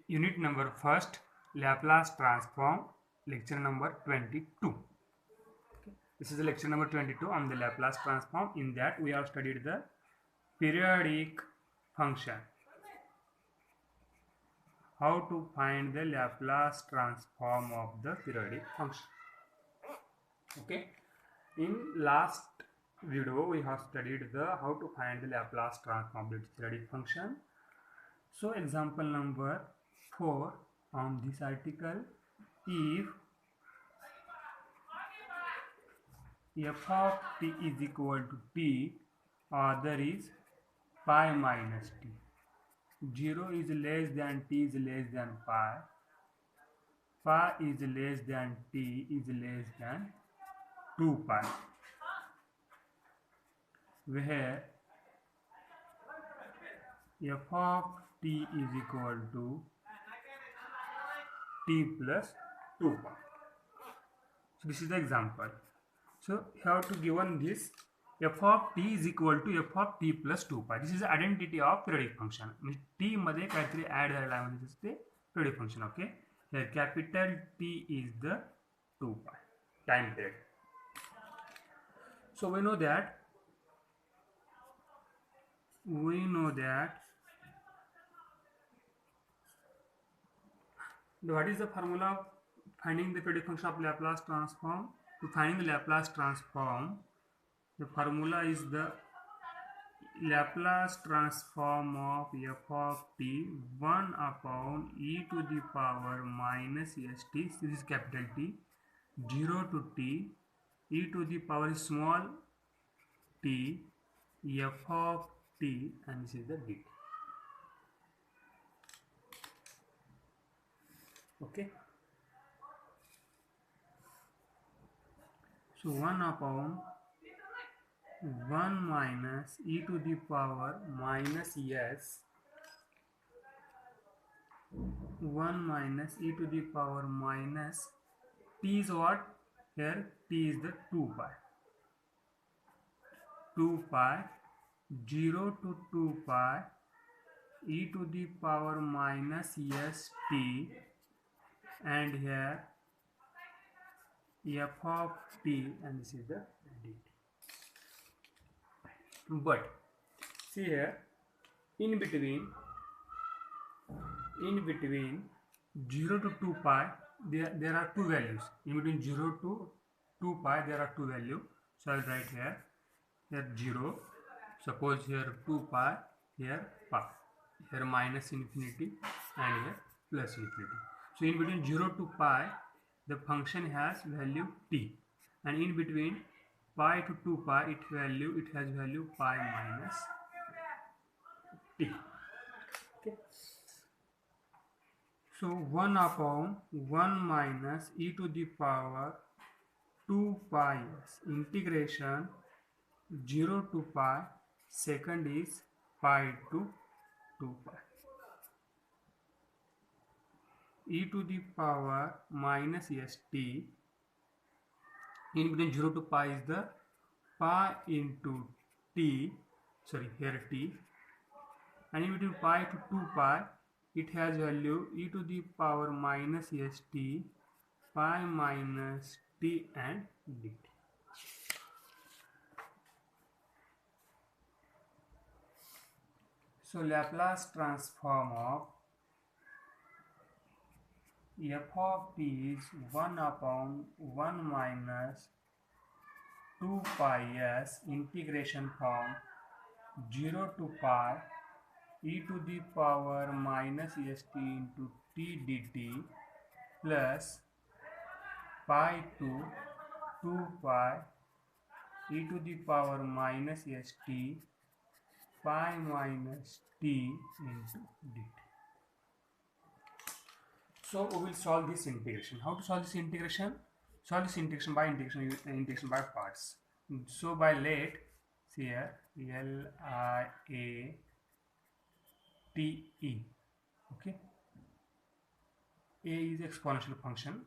Unit number first, Laplace transform, lecture number 22. This is the lecture number 22 on the Laplace transform. In that we have studied the periodic function. How to find the Laplace transform of the periodic function. Okay. In last video we have studied the how to find the Laplace transform of the periodic function. So example number 4 on this article, if f of t is equal to t, other is pi minus t. 0 is less than t is less than pi. Pi is less than t is less than 2 pi. Where f of t is equal to t plus 2 pi. So this is the example. So you have to given this f of t is equal to f of t plus 2 pi. This is the identity of periodic function. म्हणजे t मध्ये काहीतरी add झालेला आहे म्हणजे ते periodic function. Okay, here capital T is the 2 pi time period. So we know that what is the formula of finding the periodic function of Laplace transform? To find the Laplace transform, the formula is the Laplace transform of f of t 1 upon e to the power minus st, this is capital T, 0 to t, e to the power small t, f of t, and this is the dt. Okay. So 1 upon 1 minus e to the power minus s, 1 minus e to the power minus t is what? Here t is the 2 pi. 2 pi 0 to 2 pi e to the power minus st, and here f of t, and this is the dt. But see here, in between 0 to 2 pi there are two values. In between 0 to 2 pi there are two values. So I will write here 0, suppose here 2 pi, here pi, here minus infinity, and here plus infinity. So in between 0 to pi the function has value t, and in between pi to 2 pi it has value pi minus t. Okay. So 1 upon 1 minus e to the power 2 pi s integration 0 to pi, second is pi to 2 pi, e to the power minus st, in between 0 to pi is the pi into t, sorry here t, and in between pi to 2 pi it has value e to the power minus st, pi minus t, and dt. So Laplace transform of f of t is 1 upon 1 minus 2 pi s integration from 0 to pi e to the power minus st into t dt plus pi to 2 pi e to the power minus st, pi minus t into dt. So we will solve this integration. How to solve this integration? Solve this integration by integration by parts. So by let, see here, LIATE, okay. A is exponential function,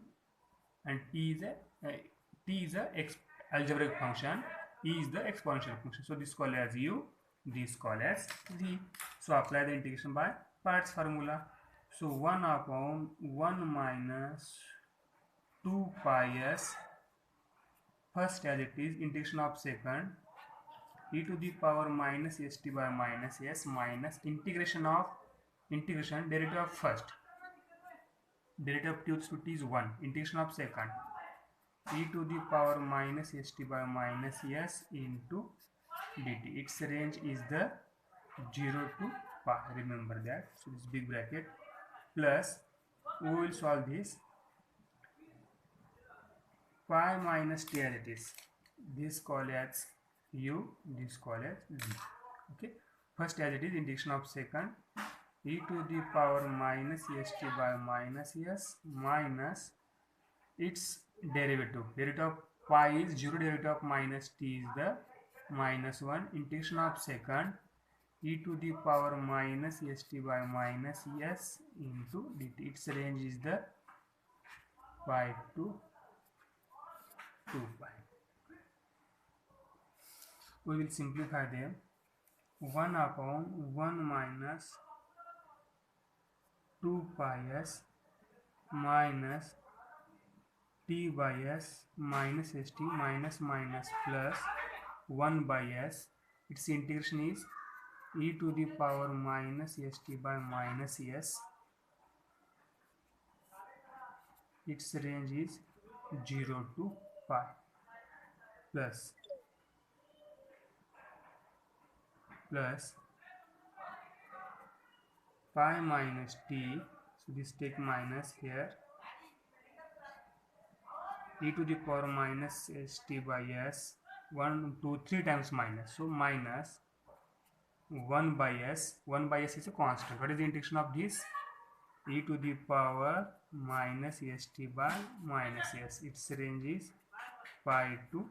and t is a algebraic function, e is the exponential function. So this called as u, this called as v. So apply the integration by parts formula. So 1 upon 1 minus 2 pi s, first as it is, integration of second, e to the power minus st by minus s minus integration derivative of first, derivative of t to t is 1, integration of second, e to the power minus st by minus s into dt. Its range is the 0 to pi, remember that. So this big bracket plus, we will solve this, pi minus t as it is, this call as u, this call as v. Okay, first as it is, integration of second, e to the power minus st by minus s minus its derivative of pi is 0, derivative of minus t is the minus 1, integration of second, e to the power minus st by minus s into dt. Its range is the pi to 2 pi. We will simplify them. 1 upon 1 minus 2 pi s minus t by s minus st minus minus plus 1 by s. Its integration is e to the power minus st by minus s. Its range is 0 to pi plus pi minus t, so this take minus here, e to the power minus st by s, 1 2 3 times minus, so minus 1 by s. 1 by s is a constant. What is the integration of this? E to the power minus st by minus s. Its range is pi to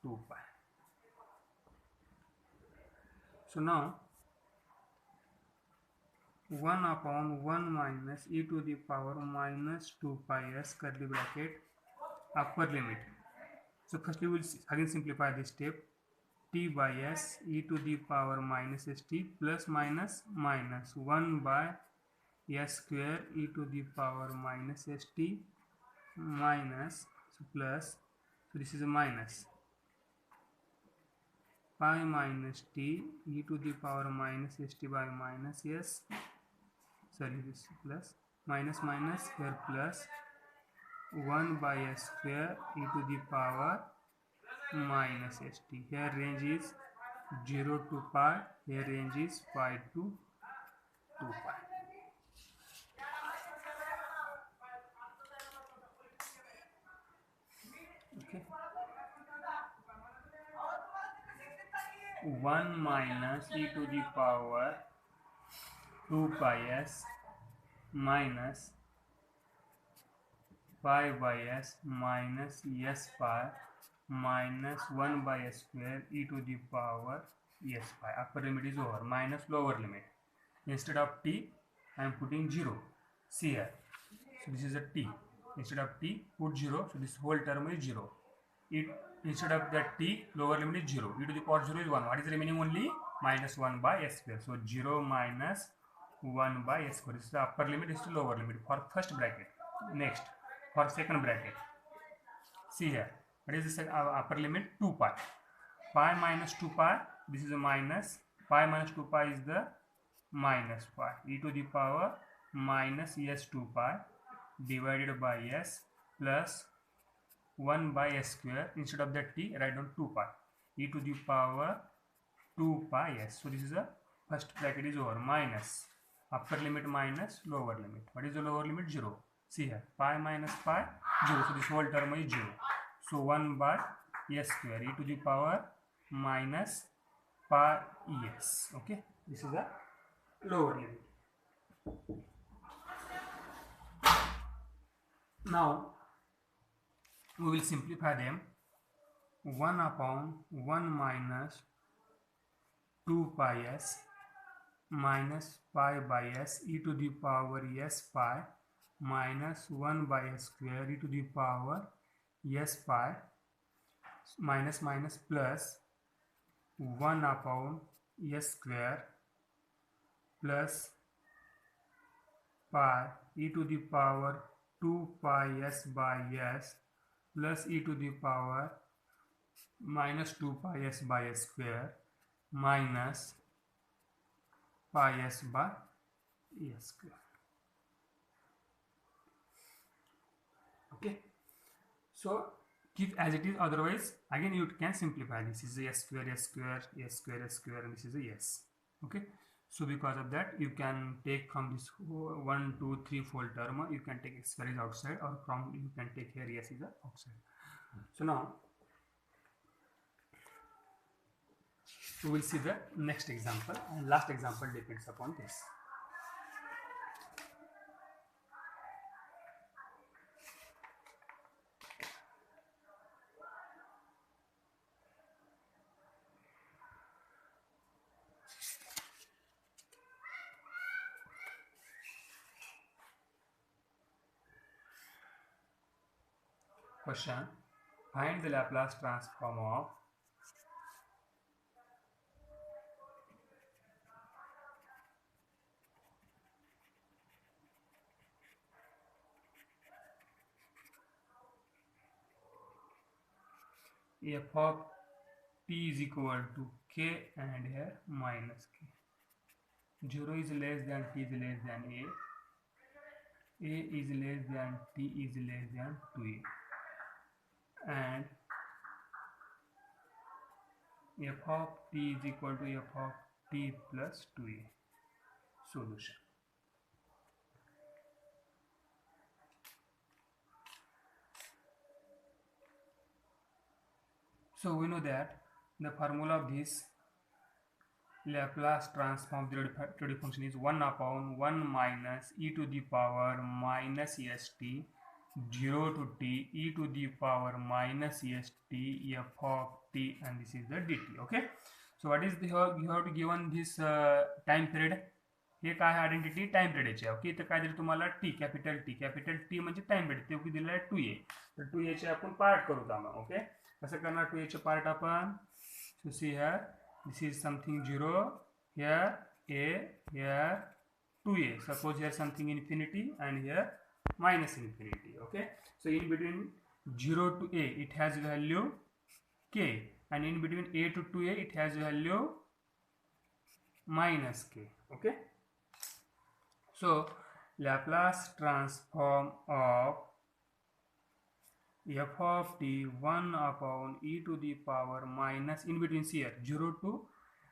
2 pi. So now 1 upon 1 minus e to the power minus 2 pi s curly bracket upper limit. So first we will again simplify this step. T by s e to the power minus st plus minus minus 1 by s square e to the power minus st minus, so plus, so this is a minus pi minus t e to the power minus st by minus s, sorry, this plus minus minus here plus 1 by s square e to the power minus st. Here range is 0 to pi, here range is pi to 2 pi. Okay, 1 minus e to the power 2 pi s minus pi by s minus s pi minus 1 by s square e to the power s pi. Upper limit is over, minus lower limit. Instead of t, I am putting 0. See here. So this is a t. Instead of t, put 0. So this whole term is 0. Instead of that t, lower limit is 0. E to the power 0 is 1. What is remaining? Only minus 1 by s square. So 0 minus 1 by s square. This is the upper limit, this is the lower limit for first bracket. Next, for second bracket. See here. What is the upper limit? 2 pi. Pi minus 2 pi. This is a minus. Pi minus 2 pi is the minus pi. E to the power minus s 2 pi divided by s plus 1 by s square. Instead of that t, write down 2 pi. E to the power 2 pi s. So this is the first bracket is over. Minus upper limit minus lower limit. What is the lower limit? 0. See here. Pi minus pi 0. So this whole term is 0. So 1 by s square e to the power minus pi es. Okay. This is the lower limit. Now we will simplify them. 1 upon 1 minus 2 pi s minus pi by s e to the power s pi minus 1 by s square e to the power s pi minus minus plus 1 upon s square plus pi e to the power 2 pi s by s plus e to the power minus 2 pi s by s square minus pi s by s square. Okay, so keep as it is, otherwise again you can simplify. This is a s square s square s square s square, and this is a s. Okay, so because of that you can take from this 1 2 3 4 term, you can take x square is outside, or from you can take here s is outside. So now we will see the next example, and last example depends upon this. Question: find the Laplace transform of f of t is equal to k and here minus k. 0 is less than t is less than a is less than t is less than 2a, and f of t is equal to f of t plus 2a. Solution. So we know that the formula of this Laplace transform of the ready function is 1 upon 1 minus e to the power minus st 0 to t e to the power minus st f of t, and this is the dt. Okay, so what is the you have to given this time period. हे काय identity time पिरियडची आहे. Okay, तर काय दिलं तुम्हाला T capital T म्हणजे time period, ते दिलेलं आहे 2a. तर 2a चे आपण पार्ट करू आता. ओके, कसं करणार 2a चे पार्ट आपण. So see here this is something 0, here a, here 2a. Suppose here something infinity and here minus infinity. Okay, so in between 0 to a it has value k, and in between a to 2a it has value minus k. Okay, so Laplace transform of f of t 1 upon e to the power minus in between here 0 to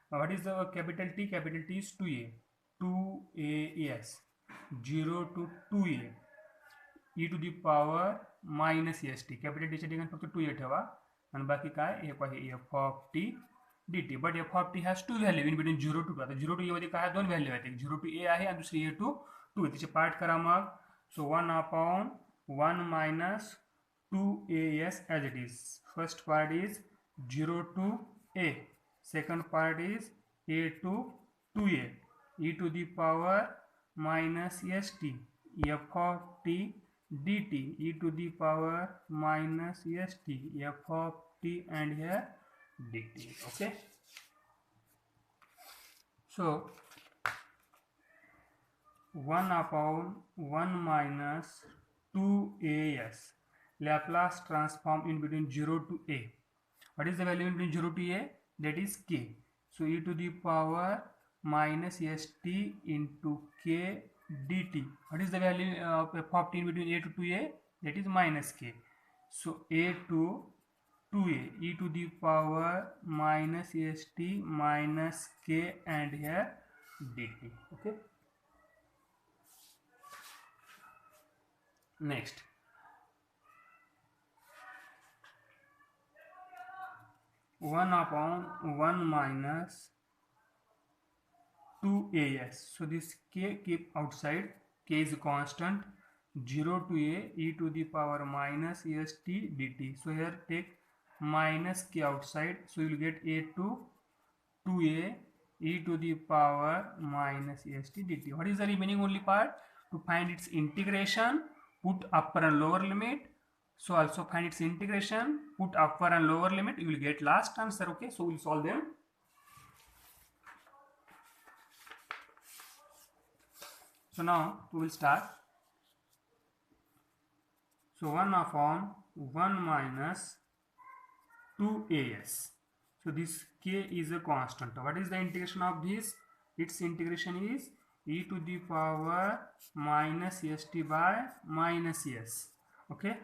what is the capital T? Capital T is 2a, 2a yes, 0 to 2a e to the power minus st. capital T च्या ठिकाणी फक्त 2a ठेवा, आणि बाकी काय f of t dt. But f of t has two value in between 0 to 2. आता 0 to a मध्ये काय दोन व्हॅल्यू आहेत, एक 0 to a आहे आणि दुसरी a to 2. त्याचे पार्ट करा मग. सो 1 upon 1 minus 2as as it is. First part is 0 to a, second part is a to 2a e to the power minus st f of t dt e to the power minus st f of t and here dt. Okay, so 1 upon 1 minus 2as Laplace transform in between 0 to a. What is the value in between 0 to a? That is k. So e to the power minus st into k dt. What is the value of f of t in between a to 2a? That is minus k. So a to 2a e to the power minus st minus k and here dt. Okay. Next, one upon 1 minus 2as. So this k keep outside, k is constant. 0 to a e to the power minus st dt. So here take minus k outside, so you will get a to 2a e to the power minus st dt. What is the remaining only part? To find its integration, put upper and lower limit. So also find its integration, put upper and lower limit, you will get last answer. Okay, so we'll solve them. So now we will start. So 1 upon 1 minus 2as. So this k is a constant. What is the integration of this? Its integration is e to the power minus st by minus s. Okay,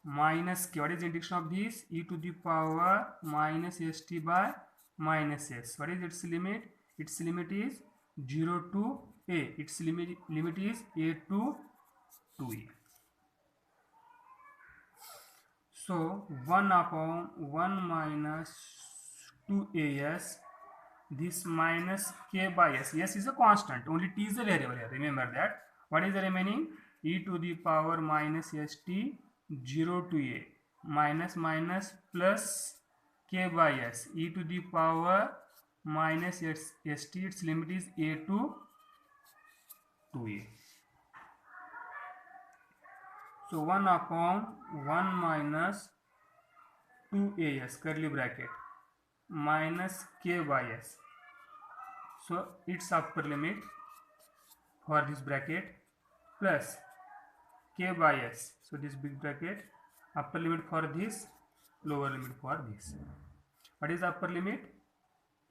minus k. What is the integration of this? E to the power minus st by minus s. What is its limit? Its limit is 0 to a. Its limit is a to 2a. So 1 upon 1 minus 2as, this minus k by s. S is a constant, only t is a variable here. Remember that. What is the remaining? E to the power minus st 0 to a minus minus plus k by s. E to the power minus st, its limit is a to 2a. So 1 upon 1 minus 2as curly bracket minus k by s. So its upper limit for this bracket plus k by s. So this big bracket upper limit for this, lower limit for this. What is the upper limit?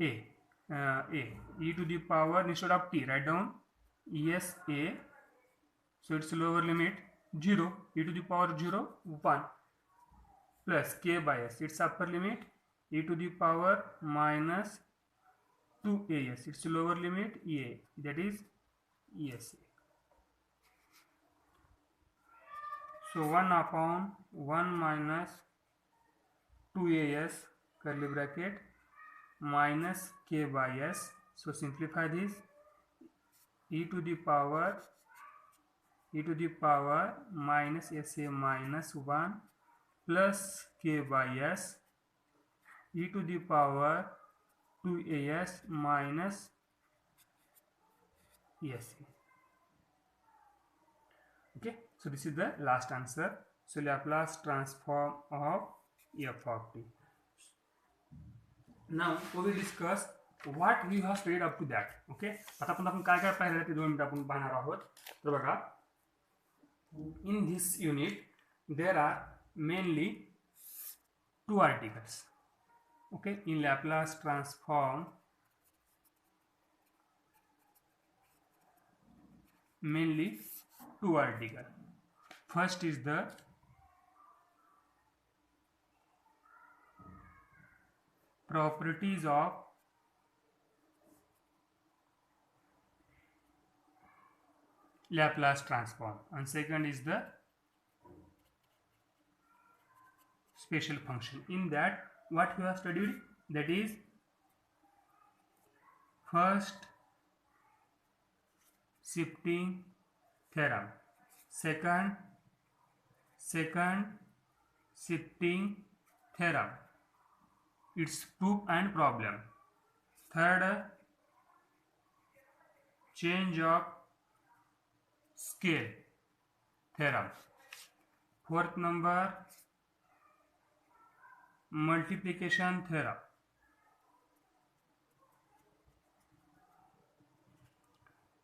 A. E to the power, instead of t write down es a. So its lower limit 0, e to the power 0 1 plus k by s. Its upper limit e to the power minus 2as. Its lower limit a, that is esa. So 1 upon 1 minus 2as curly bracket minus k by s. So simplify this. E to the power minus sa minus 1 plus k by s e to the power 2as minus sa. Okay, so this is the last answer. So Laplace transform of f of t. Now we will discuss what we have studied up to that. Okay, आता आपण काय काय पाहिलं ते 2 minute आपण पाहणार आहोत. तर बघा, in this unit there are mainly 2 articles. Okay, in Laplace transform mainly 2 articles. First is the properties of Laplace transform, and second is the special function. In that, what we have studied, that is first shifting theorem, second shifting theorem, its proof and problem, third change of scale theorem, fourth number multiplication theorem,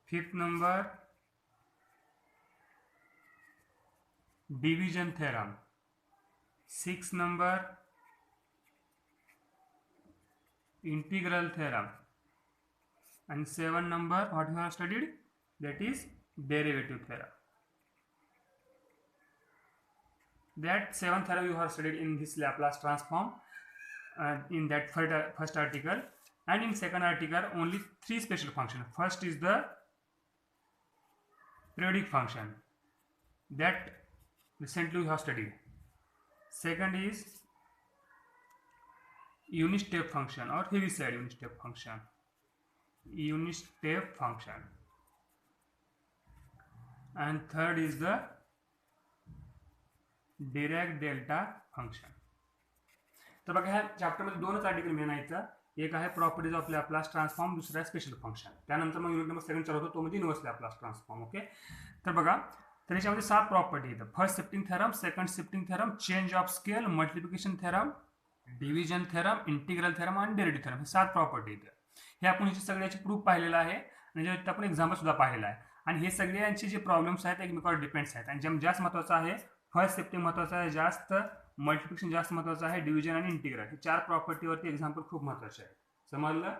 fifth number division theorem, sixth number integral theorem, and 7 number what we have studied, that is derivative theorem. That 7th theorem you have studied in this Laplace transform, in that first article, and in second article only 3 special functions. First is the periodic function, that recently we have studied. Second is unit step function or Heaviside unit step function, and third is the Dirac delta function. तर बघा, ह्या chapter मध्ये 2च article main आहेत. एक आहे properties of Laplace transform, दुसरा आहे special function. त्यानंतर मग युनिट नंबर 2 चालू होतो, तो म्हणजे इनव्हर्स लॅप्लास ट्रान्सफॉर्म. ओके, तर बघा, तर याच्यामध्ये 7 प्रॉपर्टी आहेत. First shifting theorem, second shifting theorem, change of scale, multiplication theorem, division theorem, integral theorem आणि डेरिव्हेटिव्ह थेरम, हे 7 प्रॉपर्टी आहेत. हे आपण याची सगळ्याची प्रूफ पाहिलेला आहे आणि याच्यात आपण एक्झाम्पल सुद्धा पाहिलेला आहे. आणि हे सगळ्यांचे जे प्रॉब्लेम्स आहेत एकमेकावर डिपेंड्स आहेत. आणि जे जास्त महत्त्वाचं आहे फर्स्ट शिफ्टिंग महत्त्वाचं आहे जास्त, मल्टिप्लिकेशन जास्त महत्त्वाचं आहे, डिव्हिजन आणि इंटिग्रल हे 4 प्रॉपर्टीवरती एक्झाम्पल खूप महत्त्वाचे आहे. समजलं?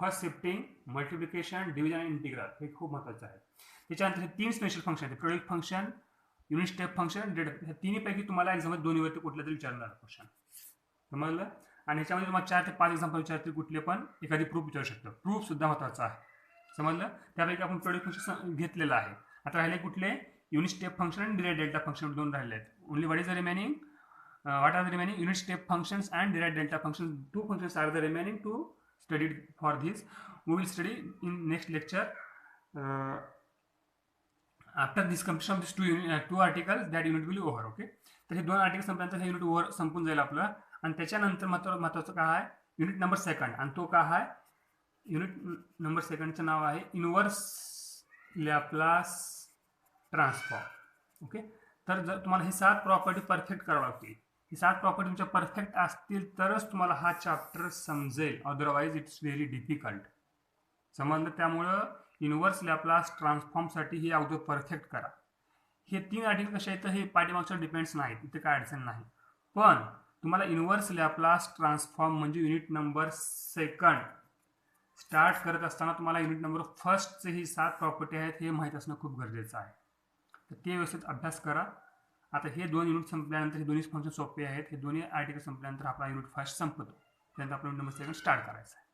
फर्स्ट शिफ्टिंग, मल्टिप्लिकेशन, डिव्हिजन आणि इंटिग्रल हे खूप महत्त्वाचं आहे. त्याच्यानंतर हे 3 स्पेशल फंक्शन आहेत, product function, unit step function, deduct. ह्या तिन्हीपैकी तुम्हाला एक्झाम्पल दोन्हीवरती कुठलं तरी विचारणार क्वेश्चन. समजलं? आणि ह्याच्यामध्ये तुम्हाला 4 ते 5 एक्झाम्पल विचारतील, कुठले पण एखादी प्रूफ विचारू शकतो. प्रूफ सुद्धा महत्त्वाचा आहे. समजलं? त्यापैकी आपण प्रोडक्ट फंक्शन घेतलेलं आहे. आता राहिले कुठले? युनिट स्टेप फंक्शन आणि डिराइव्हड डेल्टा फंक्शन 2 राहिले आहेत. Only what is the remaining? What are the remaining? Unit step functions and derived delta functions. 2 functions are the remaining to studied for this. We will study in next lecture. After this completion of these two articles, that unit will be over. Okay. तर हे 2 article संपल्यानंतर हे unit over संपून जाईल आपलं. आणि त्याच्यानंतर महत्त्वाचं काय आहे? Unit number second. आणि तो काय आहे? युनिट नंबर सेकंडचं नाव आहे इनव्हर्स लॅप्लास ट्रान्सफॉर्म. ओके. तर जर तुम्हाला हे 7 प्रॉपर्टी परफेक्ट करावं लागतील, ही 7 प्रॉपर्टी तुमच्या परफेक्ट असतील तरच तुम्हाला हा चॅप्टर समजेल, अदरवाईज इट्स व्हेरी डिफिकल्ट. समजलं? त्यामुळं इनव्हर्स लॅप्लास ट्रान्सफॉर्मसाठी हे अगोदर परफेक्ट करा. हे 3 आर्टिकल कसे आहेत तर हे पाठीमागच्या डिपेंड्स नाहीत, इथे काय अडचण नाही. पण तुम्हाला इनव्हर्स लॅप्लास ट्रान्सफॉर्म म्हणजे युनिट नंबर सेकंड स्टार्ट करत असताना तुम्हाला युनिट नंबर फर्स्टचे ही 7 प्रॉपर्टी आहेत हे माहीत असणं खूप गरजेचं आहे. तर ते व्यवस्थित अभ्यास करा. आता हे 2 युनिट संपल्यानंतर हे दोन्ही फंक्शन सोपे आहेत. हे दोन्ही आर्टिकल संपल्यानंतर आपला युनिट फर्स्ट संपतो. त्यानंतर आपला युनिट नंबर सेकंड स्टार्ट करायचा आहे.